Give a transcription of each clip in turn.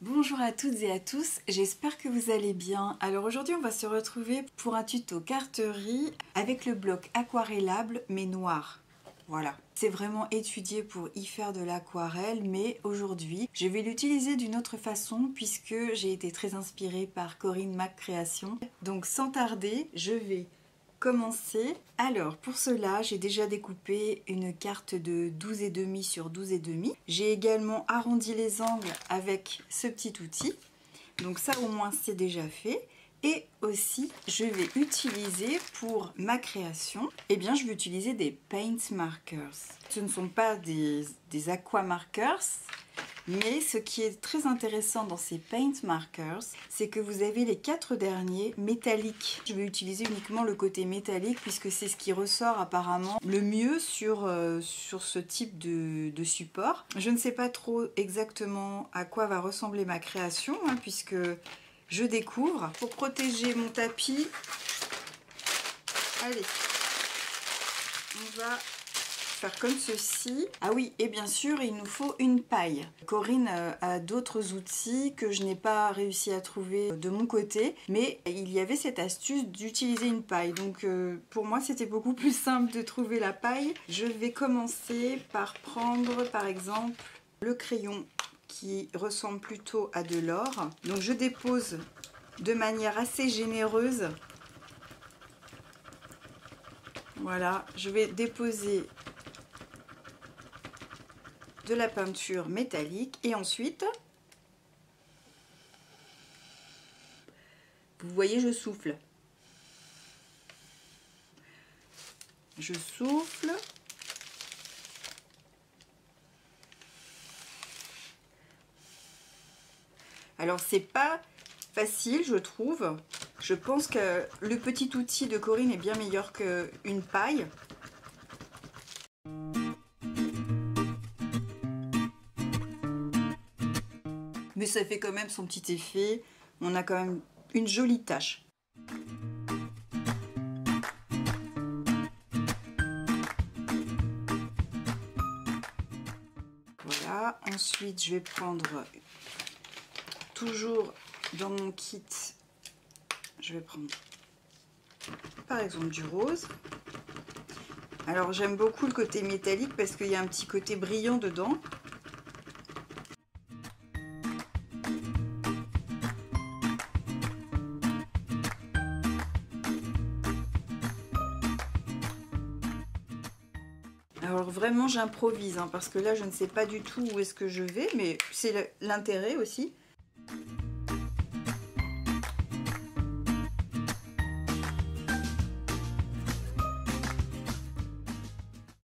Bonjour à toutes et à tous, j'espère que vous allez bien. Alors aujourd'hui on va se retrouver pour un tuto carterie avec le bloc aquarellable mais noir. Voilà, c'est vraiment étudié pour y faire de l'aquarelle, mais aujourd'hui je vais l'utiliser d'une autre façon puisque j'ai été très inspirée par Corinne Mac Création. Donc sans tarder, je vais commencer. Alors pour cela j'ai déjà découpé une carte de 12,5 sur 12,5. J'ai également arrondi les angles avec ce petit outil, donc ça au moins c'est déjà fait. Et aussi je vais utiliser pour ma création, je vais utiliser des paint markers. Ce ne sont pas des aqua markers, mais ce qui est très intéressant dans ces paint markers, c'est que vous avez les 4 derniers métalliques. Je vais utiliser uniquement le côté métallique puisque c'est ce qui ressort apparemment le mieux sur ce type de support. Je ne sais pas trop exactement à quoi va ressembler ma création puisque je découvre. Pour protéger mon tapis, allez, on va faire comme ceci. Ah oui, et bien sûr il nous faut une paille. Corinne a d'autres outils que je n'ai pas réussi à trouver de mon côté, mais il y avait cette astuce d'utiliser une paille, donc pour moi c'était beaucoup plus simple de trouver la paille. Je vais commencer par prendre par exemple le crayon qui ressemble plutôt à de l'or, donc je dépose de manière assez généreuse. Voilà, je vais déposer de la peinture métallique et ensuite, vous voyez, je souffle. Je souffle. Alors c'est pas facile, je trouve. Je pense que le petit outil de Corinne est bien meilleur qu'une paille. Mais ça fait quand même son petit effet. On a quand même une jolie tache. Voilà, ensuite je vais prendre, toujours dans mon kit, je vais prendre par exemple du rose. Alors j'aime beaucoup le côté métallique parce qu'il y a un petit côté brillant dedans. Alors vraiment j'improvise parce que là je ne sais pas du tout où est-ce que je vais, mais c'est l'intérêt aussi.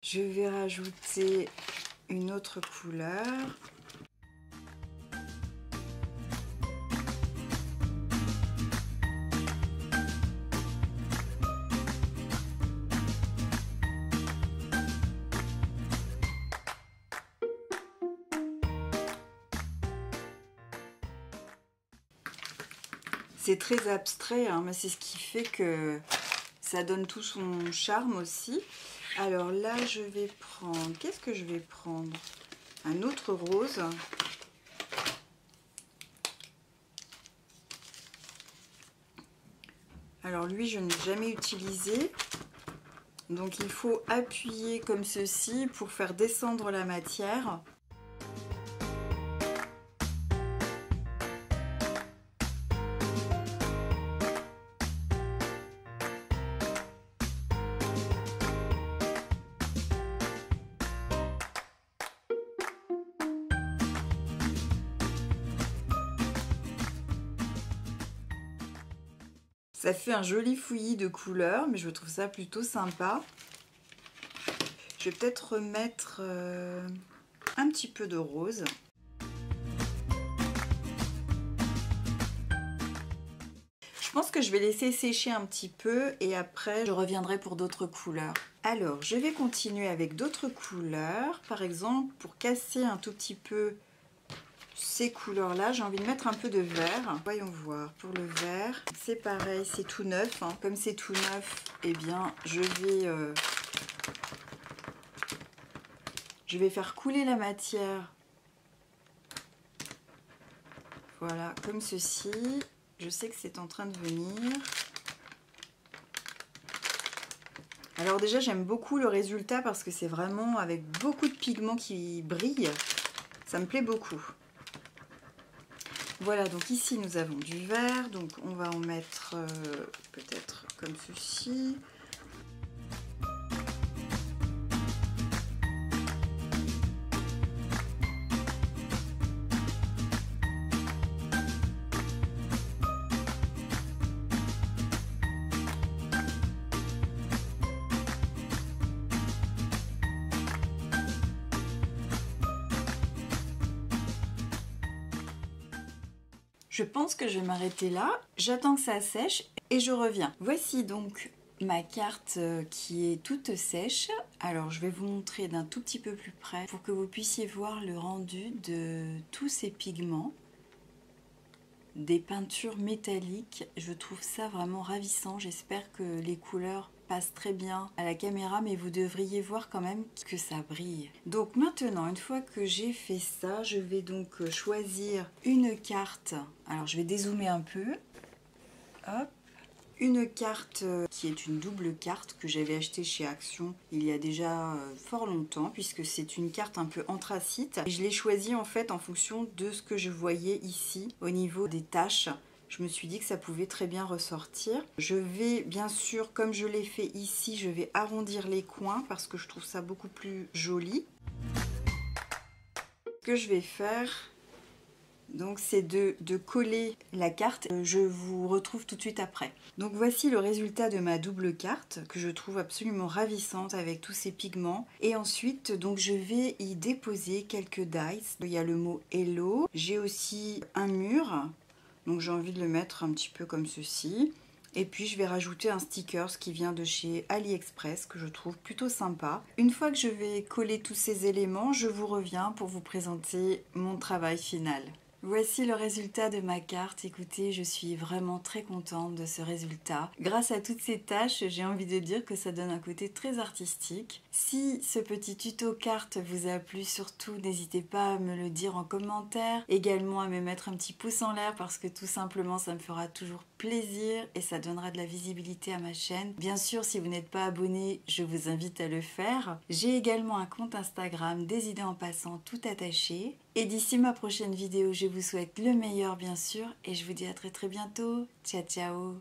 Je vais rajouter une autre couleur. C'est très abstrait, mais c'est ce qui fait que ça donne tout son charme aussi. Alors là, je vais prendre... Qu'est-ce que je vais prendre? Un autre rose. Alors lui, je n'ai jamais utilisé. Donc il faut appuyer comme ceci pour faire descendre la matière. Ça fait un joli fouillis de couleurs, mais je trouve ça plutôt sympa. Je vais peut-être remettre un petit peu de rose. Je pense que je vais laisser sécher un petit peu et après je reviendrai pour d'autres couleurs. Alors je vais continuer avec d'autres couleurs. Par exemple, pour casser un tout petit peu ces couleurs là, j'ai envie de mettre un peu de vert. Voyons voir. Pour le vert, c'est pareil, c'est tout neuf. Comme c'est tout neuf, je vais faire couler la matière Voilà, comme ceci. Je sais que c'est en train de venir. Alors déjà, j'aime beaucoup le résultat parce que c'est vraiment avec beaucoup de pigments qui brillent. Ça me plaît beaucoup. Voilà, donc ici nous avons du vert, donc on va en mettre peut-être comme ceci. Je pense que je vais m'arrêter là, j'attends que ça sèche et je reviens. Voici donc ma carte qui est toute sèche. Alors je vais vous montrer d'un tout petit peu plus près pour que vous puissiez voir le rendu de tous ces pigments. Des peintures métalliques, je trouve ça vraiment ravissant. J'espère que les couleurs passent très bien à la caméra, mais vous devriez voir quand même que ça brille. Donc maintenant, une fois que j'ai fait ça, je vais donc choisir une carte. Alors je vais dézoomer un peu. Hop. Une carte qui est une double carte que j'avais achetée chez Action il y a déjà fort longtemps, puisque c'est une carte un peu anthracite. Et je l'ai choisie en fait en fonction de ce que je voyais ici au niveau des taches. Je me suis dit que ça pouvait très bien ressortir. Je vais bien sûr, comme je l'ai fait ici, je vais arrondir les coins parce que je trouve ça beaucoup plus joli. Ce que je vais faire, donc c'est de coller la carte. Je vous retrouve tout de suite après. Donc voici le résultat de ma double carte que je trouve absolument ravissante avec tous ces pigments. Et ensuite donc je vais y déposer quelques dice. Il y a le mot Hello. J'ai aussi un mur. Donc j'ai envie de le mettre un petit peu comme ceci. Et puis je vais rajouter un sticker qui vient de chez AliExpress que je trouve plutôt sympa. Une fois que je vais coller tous ces éléments, je vous reviens pour vous présenter mon travail final. Voici le résultat de ma carte. Écoutez, je suis vraiment très contente de ce résultat. Grâce à toutes ces tâches, j'ai envie de dire que ça donne un côté très artistique. Si ce petit tuto carte vous a plu, surtout n'hésitez pas à me le dire en commentaire. Également à me mettre un petit pouce en l'air parce que tout simplement ça me fera toujours plaisir et ça donnera de la visibilité à ma chaîne. Bien sûr, si vous n'êtes pas abonné, je vous invite à le faire. J'ai également un compte Instagram, des idées en passant tout attaché. Et d'ici ma prochaine vidéo, je vous souhaite le meilleur bien sûr et je vous dis à très bientôt. Ciao ciao.